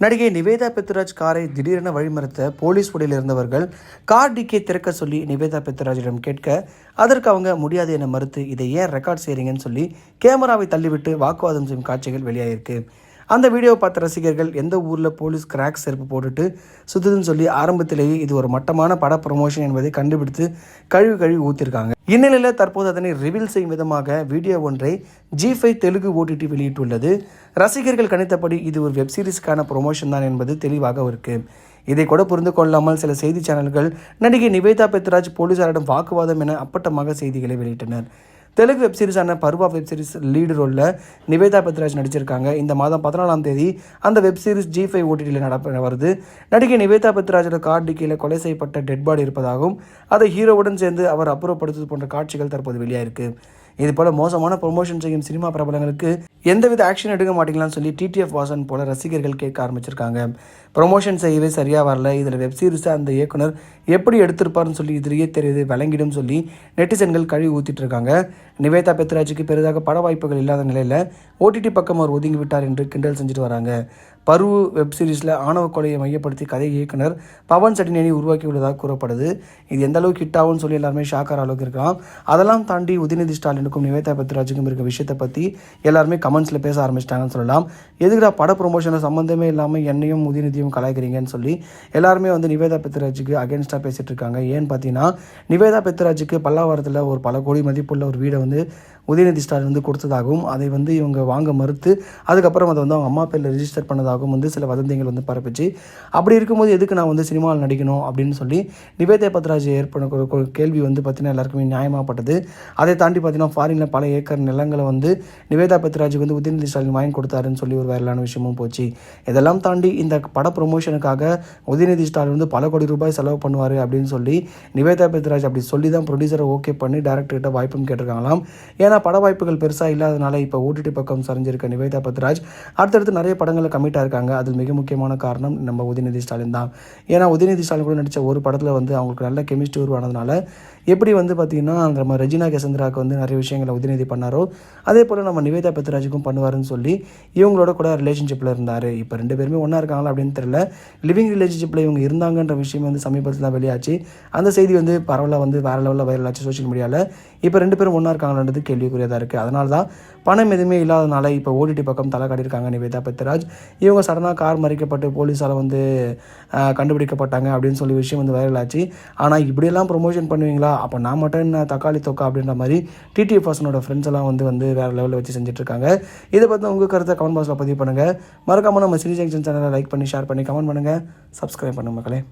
நடிகை நிவேதா பெத்ராஜ் காரை திடீரென வழிமறித்த போலீஸ் உடையில் இருந்தவர்கள் கார் டிக்கை திறக்க சொல்லி நிவேதா பெத்ராஜிடம் கேட்க அதற்கு அவங்க முடியாது என மறுத்து இதை ஏன் ரெக்கார்ட் செய்கிறீங்கன்னு சொல்லி கேமராவை தள்ளிவிட்டு வாக்குவாதம் செய்யும் காட்சிகள் வெளியாகிருக்கு. அந்த வீடியோவை பார்த்த ரசிகர்கள் எந்த ஊரில் போலீஸ் கிராக் செருப்பு போட்டுட்டு சுற்றுதுன்னு சொல்லி ஆரம்பத்திலேயே இது ஒரு மட்டமான பட ப்ரமோஷன் என்பதை கண்டுபிடித்து கழுவி ஊற்றிருக்காங்க. இந்நிலையில் தற்போது அதனை ரிவீல் செய்யும் விதமாக வீடியோ ஒன்றை G5 தெலுங்கு OTT வெளியிட்டுள்ளது. ரசிகர்கள் கணித்தபடி இது ஒரு வெப் சீரிஸ்க்கான ப்ரொமோஷன் தான் என்பது தெளிவாக இருக்கு. இதை கூட புரிந்து கொள்ளாமல் சில செய்தி சேனல்கள் நடிகை நிவேதா பெத்ராஜ் போலீசாரிடம் வாக்குவாதம் என அப்பட்டமாக செய்திகளை வெளியிட்டனர். தெலுங்கு வெப்சீரிஸான பருவா வெப்சீரிஸ் லீடு ரோலில் நிவேதா பெத்ராஜ் நடிச்சிருக்காங்க. இந்த மாதம் 14ஆம் தேதி அந்த வெப்சீரிஸ் G5 OTTயில் வருது. நடிகை நிவேதா பெத்ராஜோட கார் டிக்கியில் கொலை செய்யப்பட்ட டெட் பாடி இருப்பதாகவும் அதை ஹீரோவுடன் சேர்ந்து அவர் அப்புறப்படுத்துவது போன்ற காட்சிகள் தற்போது வெளியாயிருக்கு. இதுபோல மோசமான ப்ரொமோஷன் செய்யும் சினிமா பிரபலங்களுக்கு எந்தவித ஆக்ஷன் எடுக்க மாட்டீங்களான்னு சொல்லி TTF வாசன் போல ரசிகர்கள் கேட்க ஆரம்பிச்சிருக்காங்க. ப்ரொமோஷன் செய்யவே சரியாக வரல, இதில் வெப்சீரிஸை அந்த இயக்குனர் எப்படி எடுத்திருப்பாருன்னு சொல்லி இதிலேயே தெரியுது விளங்கிடும் சொல்லி நெட்டிசன்கள் கழுவி ஊற்றிட்டு இருக்காங்க. நிவேதா பெத்ராஜுக்கு பெரிதாக பட வாய்ப்புகள் இல்லாத நிலையில் OTT பக்கம் அவர் ஒதுங்கி விட்டார் என்று கிண்டல் செஞ்சுட்டு வராங்க. பருவு வெப்சீரிஸில் ஆணவ கொலையை மையப்படுத்தி கதை இயக்குனர் பவன் சட்டினேனி உருவாக்கியுள்ளதாக கூறப்படுது. இது எந்த அளவுக்கு ஹிட் ஆகும்னு சொல்லி எல்லாருமே ஷாக்கார அளவுக்கு இருக்கலாம். அதெல்லாம் தாண்டி உதயநிதி ஸ்டாலினுக்கும் நிவேதா பெத்ராஜுக்கும் இருக்க விஷயத்தை பற்றி எல்லாருமே கமெண்ட்ஸில் பேச ஆரம்பிச்சிட்டாங்கன்னு சொல்லலாம். எதுக்குடா பட ப்ரொமோஷனில் சம்மந்தமே இல்லாமல் என்னையும் உதயநிதியும் கலாய்க்கிறீங்கன்னு சொல்லி எல்லாருமே நிவேதா பெத்ராஜுக்கு அகேன்ஸ்டாக பேசிகிட்டு இருக்காங்க. ஏன்னு பார்த்தீங்கன்னா நிவேதா பெத்ராஜுக்கு பல்லாவரத்தில் ஒரு பல கோடி மதிப்புள்ள ஒரு வீடை உதயநிதி ஸ்டாலின் கொடுத்ததாகவும் அதை இவங்க வாங்க மறுத்து அதுக்கப்புறம் அதை அவங்க அம்மா பேரில் ரிஜிஸ்டர் பண்ணதாகவும் சில வதந்திகள் பரப்பிச்சு. அப்படி இருக்கும்போது எதுக்கு நான் சினிமாவில் நடிக்கணும் அப்படின்னு சொல்லி நிவேதா பெத்ராஜ் ஏற்பட கேள்வி பார்த்தீங்கன்னா எல்லாருக்குமே நியாயமாகப்பட்டது. அதை தாண்டி பார்த்தீங்கன்னா ஃபாரினில் பல ஏக்கர் நிலங்களை நிவேதா பெத்ராஜுக்கு உதயநிதி ஸ்டாலின் வாங்கி கொடுத்தாருன்னு சொல்லி ஒரு வைரலான விஷயமும் போச்சு. இதெல்லாம் தாண்டி இந்த பட ப்ரொமோஷனுக்காக உதயநிதி ஸ்டாலின் பல கோடி ரூபாய் செலவு பண்ணுவார் அப்படின்னு சொல்லி நிவேதா பெத்ராஜ் அப்படி சொல்லி தான் ப்ரொடியூசரை ஓகே பண்ணி டேரக்டர்கிட்ட வாய்ப்பும் கேட்டிருக்காங்களாம். ஏன்னா பட வாய்ப்புகள் பெருசாக இல்லாதனால இப்போ OTT பக்கம் சரிஞ்சிருக்க நிவேதா பெத்ராஜ் அடுத்தடுத்து நிறைய படங்களை கமிட்டாக இருக்காங்க. அதில் மிக முக்கியமான காரணம் நம்ம உதயநிதி ஸ்டாலின் தான். ஏன்னா உதயநிதி ஸ்டாலின் கூட நடித்த ஒரு படத்தில் அவங்களுக்கு நல்ல கெமிஸ்ட்ரி உருவானதுனால எப்படி பார்த்தீங்கன்னா நம்ம ரெஜினா கெசந்திராவுக்கு நிறைய விஷயங்களை உதயநிதி பண்ணாரோ அதே போல் நம்ம நிவேதா பெத்ராஜுக்கும் பண்ணுவாருன்னு சொல்லி இவங்களோட கூட ரிலேஷன்ஷிப்பில் இருந்தார். இப்போ ரெண்டு பேருமே ஒன்றா இருக்காங்களா அப்படின்னு தெரியல. லிவிங் ரிலேஷன்ஷிப்பில் இவங்க இருந்தாங்கன்ற விஷயம் சமீபத்தில் தான் வெளியாச்சு. அந்த செய்தி பரவலாக வேறு லெவலில் வைரல் ஆச்சு சோஷியல் மீடியாவில். இப்போ ரெண்டு பேரும் ஒன்றா இருக்காங்கன்றது கேள்விக்குரியதாக இருக்குது. அதனால தான் பணம் எதுவுமே இல்லாதனால இப்போ OTT பக்கம் தலை காட்டியிருக்காங்க நிவேதா பெத்ராஜ். இவங்க சடனாக கார் மறிக்கப்பட்டு போலீஸால் கண்டுபிடிக்கப்பட்டாங்க அப்படின்னு சொல்லி விஷயம் வைரல் ஆச்சு. ஆனால் இப்படியெல்லாம் ப்ரொமோஷன் பண்ணுவீங்களா, அப்போ நான் மட்டும் என்ன தக்காளி தொக்கா அப்படின்ற மாதிரி TTF வாசனோட ஃப்ரெண்ட்ஸ் எல்லாம் வேறு லெவலில் வச்சு செஞ்சுட்ருக்காங்க. இதை பற்றி உங்கள் கருத்தை கமெண்ட் பாக்ஸில் பதிவு பண்ணுங்கள். மறக்காமல் நம்ம சினி ஜங்ஷன் சேனலை லைக் பண்ணி ஷேர் பண்ணி கமெண்ட் பண்ணுங்கள். சப்ஸ்கிரைப் பண்ணுங்கள் மக்களே.